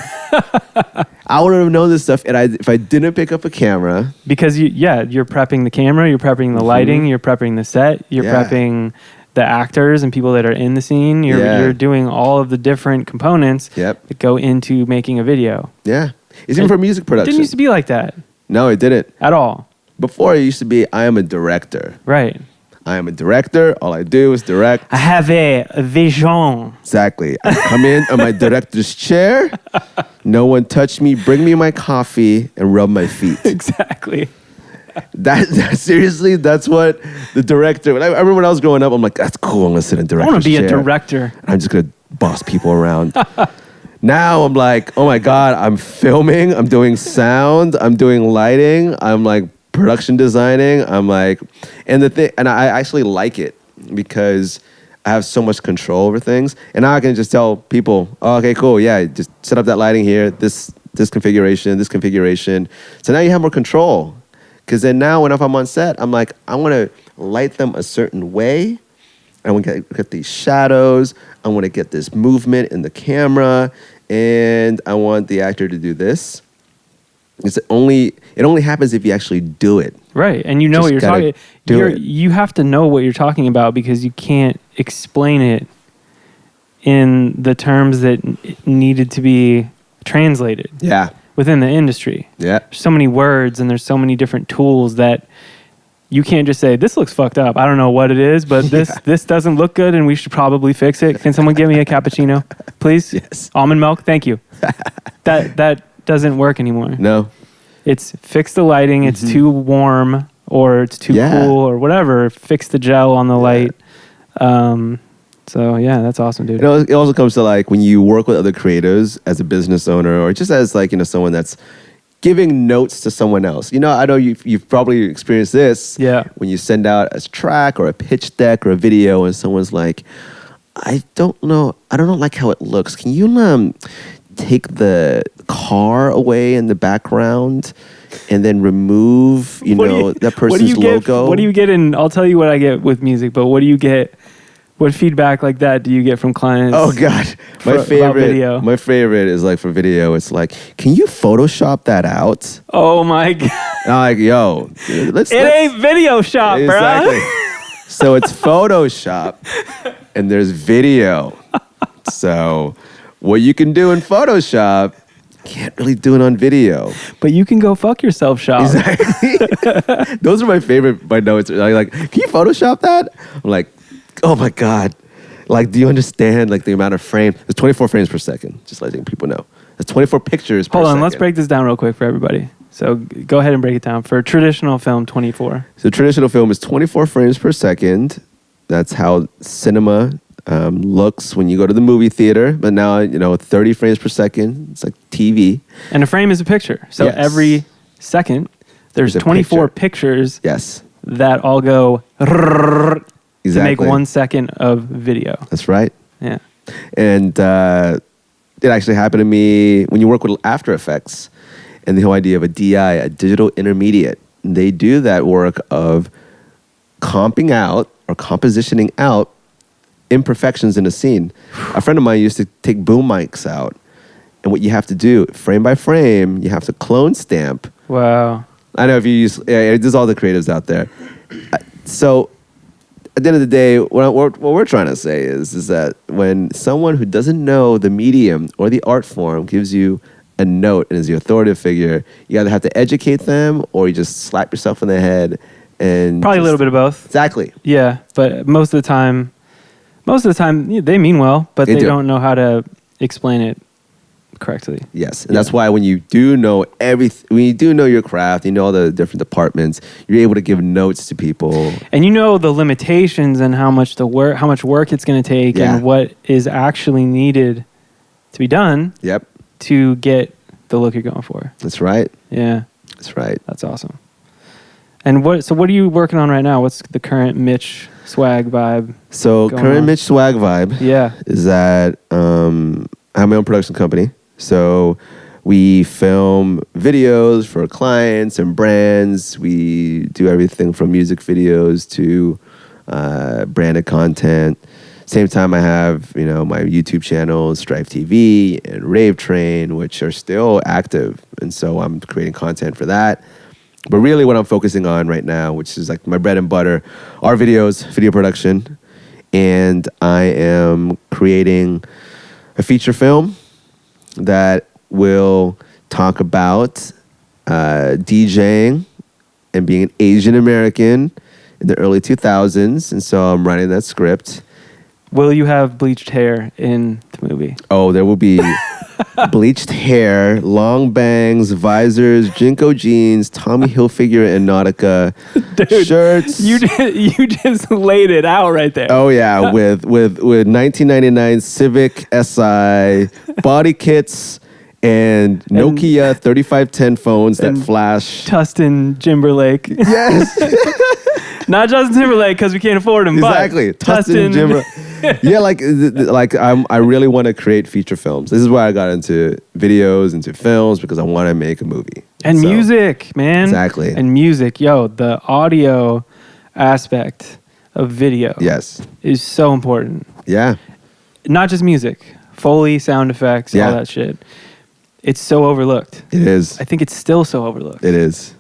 I wouldn't have known this stuff if I didn't pick up a camera. Because you're prepping the camera, you're prepping the lighting, you're prepping the set, you're prepping the actors and people that are in the scene. You're doing all of the different components that go into making a video. Yeah. It's even for music production. It didn't used to be like that. No, it didn't. At all. Before, it used to be, I am a director. Right. I am a director. All I do is direct. I have a vision. Exactly. I come in on my director's chair. No one touch me. Bring me my coffee and rub my feet. Exactly. That seriously, that's what the director. I remember when I was growing up, I'm like, that's cool. I'm gonna sit in director's chair. I want to be a director. I'm just gonna boss people around. Now I'm like, oh my God, I'm filming. I'm doing sound. I'm doing lighting. I'm like production designing. I'm like, and I actually like it because I have so much control over things. And now I can just tell people, oh, okay, cool. Yeah, just set up that lighting here, this configuration, this configuration. So now you have more control. Because then now if I'm on set, I'm like, I want to light them a certain way. I want to get these shadows. I want to get this movement in the camera. And I want the actor to do this. It only happens if you actually do it. Right, and what you're talking about. You have to know what you're talking about because you can't explain it in the terms that needed to be translated. Yeah. Within the industry. Yeah. There's so many words and there's so many different tools that you can't just say, this looks fucked up. I don't know what it is, but this doesn't look good and we should probably fix it. Can someone give me a cappuccino, please? Yes. Almond milk, thank you. That doesn't work anymore. No. It's fix the lighting, it's too warm or it's too cool or whatever. Fix the gel on the light. So yeah, that's awesome, dude. It also comes to like when you work with other creatives as a business owner or just as like, someone that's giving notes to someone else. I know you've probably experienced this. Yeah. When you send out a track or a pitch deck or a video and someone's like, I don't like how it looks. Can you take the car away in the background and then remove, that person's logo? What do you get in, I'll tell you what I get with music, but what do you get? What feedback like that do you get from clients? Oh God, my favorite is like for video. It's like, can you Photoshop that out? Oh my God! And I'm like, yo, it ain't video shop, exactly. Bro. So it's Photoshop, and there's video. So what you can do in Photoshop, can't really do it on video. But you can go fuck yourself shop. Exactly. Those are my favorite. My notes are like, can you Photoshop that? I'm like, oh my God. Like, do you understand like the amount of frames? There's 24 frames per second, just letting people know. There's 24 pictures per second. Hold on, let's break this down real quick for everybody. So go ahead and break it down. For traditional film, 24. So traditional film is 24 frames per second. That's how cinema looks when you go to the movie theater. But now, 30 frames per second. It's like TV. And a frame is a picture. So every second, there's 24 pictures that all go to make 1 second of video. That's right. Yeah. And it actually happened to me when you work with After Effects and the whole idea of a DI, a digital intermediate. They do that work of comping out or compositioning out imperfections in a scene. A friend of mine used to take boom mics out. And what you have to do, frame by frame, you have to clone stamp. Wow. I know if you use, there's all the creatives out there. So at the end of the day, what we're trying to say is that when someone who doesn't know the medium or the art form gives you a note and is the authoritative figure, you either have to educate them or you just slap yourself in the head. And probably a little bit of both. Exactly. Yeah, but most of the time they mean well, but they don't know how to explain it correctly. Yes, and that's why when you do know when you do know your craft, you know all the different departments, you're able to give notes to people, and you know the limitations and how much work it's going to take, and what is actually needed to be done. Yep. To get the look you're going for. That's right. Yeah. That's right. That's awesome. And what are you working on right now? What's the current Mitch swag vibe? So current Mitch swag vibe is that I have my own production company. So We film videos for clients and brands. We do everything from music videos to branded content. Same time, I have my YouTube channel, Strive TV and Rave Train, which are still active, and so I'm creating content for that. But really, what I'm focusing on right now, which is like my bread and butter, are videos, video production, and I am creating a feature film that will talk about DJing and being an Asian American in the early 2000s, and so I'm writing that script. Will you have bleached hair in the movie? Oh, there will be bleached hair, long bangs, visors, Jinko jeans, Tommy Hilfiger and Nautica shirts. You just laid it out right there. Oh yeah, with 1999 Civic Si body kits and Nokia 3510 phones that flash. Justin Timberlake. Yes. Not Justin Timberlake because we can't afford him. Exactly. But Justin Timberlake. Yeah, I really want to create feature films. This is why I got into videos, into films, because I want to make a movie. And music, man. Exactly. And music. Yo, the audio aspect of video is so important. Yeah. Not just music. Foley, sound effects, all that shit. It's so overlooked. It is. I think it's still so overlooked. It is.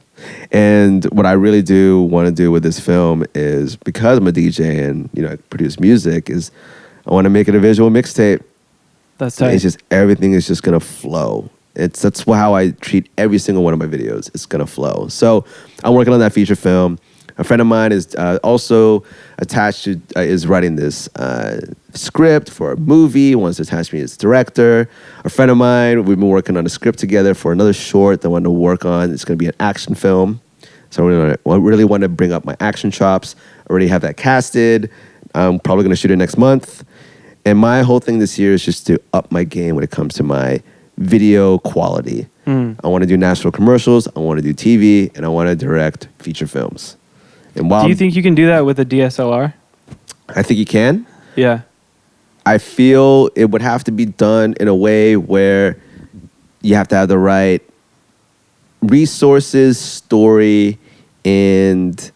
And what I really do want to do with this film is, because I'm a DJ and I produce music, is I want to make it a visual mixtape. That's tight. It's just everything is just gonna flow. That's how I treat every single one of my videos. It's gonna flow. So I'm working on that feature film. A friend of mine is also attached to is writing this script for a movie. Wants to attach me as director. A friend of mine, we've been working on a script together for another short that I want to work on. It's going to be an action film. So I really want to bring up my action chops. I already have that casted. I'm probably going to shoot it next month. And my whole thing this year is just to up my game when it comes to my video quality. I want to do national commercials. I want to do TV, and I want to direct feature films. And do you think you can do that with a DSLR? I think you can. Yeah. I feel it would have to be done in a way where you have to have the right resources, story, and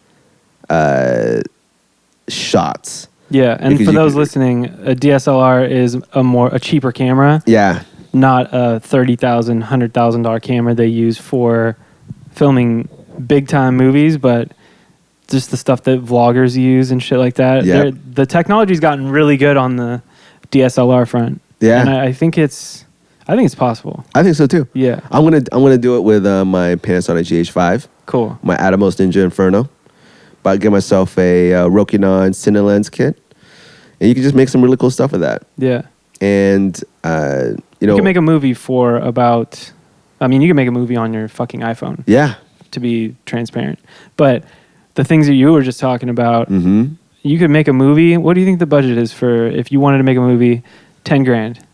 shots. Yeah, and for those listening, a DSLR is a cheaper camera. Yeah. Not a $30,000, $100,000 camera they use for filming big time movies, but just the stuff that vloggers use and shit like that. Yeah. The technology's gotten really good on the DSLR front. Yeah. And I think it's possible. I think so too. Yeah. I'm gonna do it with my Panasonic GH5. Cool. My Atomos Ninja Inferno. But I'll get myself a Rokinon Cine Lens kit. And you can just make some really cool stuff with that. Yeah. And you can make a movie for about you can make a movie on your fucking iPhone. Yeah. To be transparent. But the things that you were just talking about, you could make a movie. What do you think the budget is for if you wanted to make a movie? 10 grand.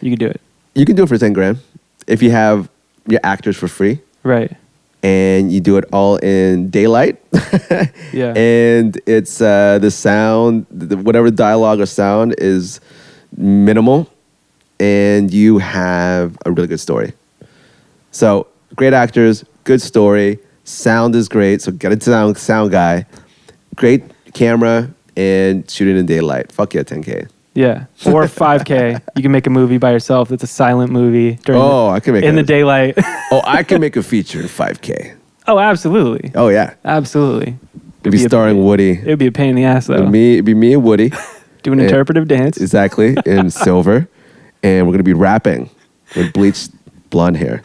You could do it. You can do it for 10 grand if you have your actors for free. Right. And you do it all in daylight. Yeah. And it's the sound, whatever dialogue or sound is minimal, and you have a really good story. So great actors, good story. Sound is great, so get a sound guy. Great camera, and shoot it in daylight. Fuck yeah, 10K. Yeah, or 5K. You can make a movie by yourself that's a silent movie I can make in the daylight. I can make a feature in 5K. Oh, absolutely. Oh, yeah. Absolutely. It'd be starring Woody. It would be a pain in the ass, though. It'd be me and Woody. Do an interpretive dance. Exactly, in silver. And we're going to be rapping with bleached blonde hair.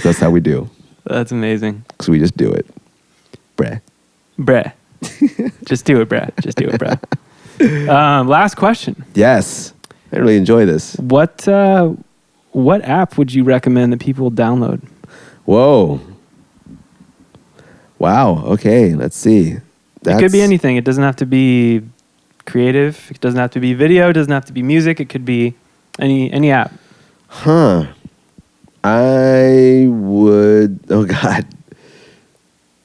That's how we do. That's amazing. Because we just do it. Bruh. Just do it, bruh. Just do it, bruh. Last question. Yes. I really enjoy this. What app would you recommend that people download? Whoa. Wow. Okay. Let's see. It could be anything. It doesn't have to be creative. It doesn't have to be video. It doesn't have to be music. It could be any app. Huh. I would. Oh God.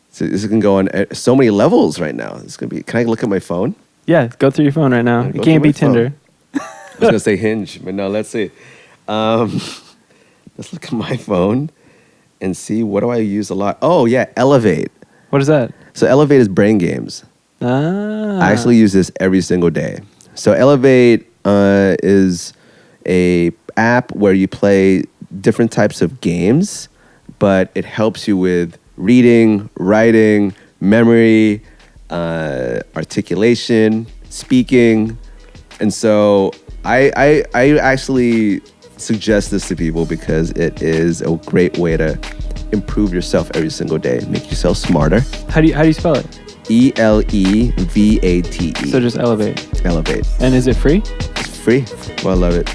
So this can go on so many levels right now. It's gonna be. Can I look at my phone? Yeah, go through your phone right now. It can't be Tinder. I was gonna say Hinge, but no. Let's see. Let's look at my phone and see what do I use a lot. Oh yeah, Elevate. What is that? So Elevate is brain games. I actually use this every single day. So Elevate is a app where you play different types of games, but it helps you with reading, writing, memory, articulation, speaking. And so I actually suggest this to people because it is a great way to improve yourself every single day, make yourself smarter. How do you spell it? Elevate. So just Elevate. Elevate. And is it free? It's free. Well, I love it.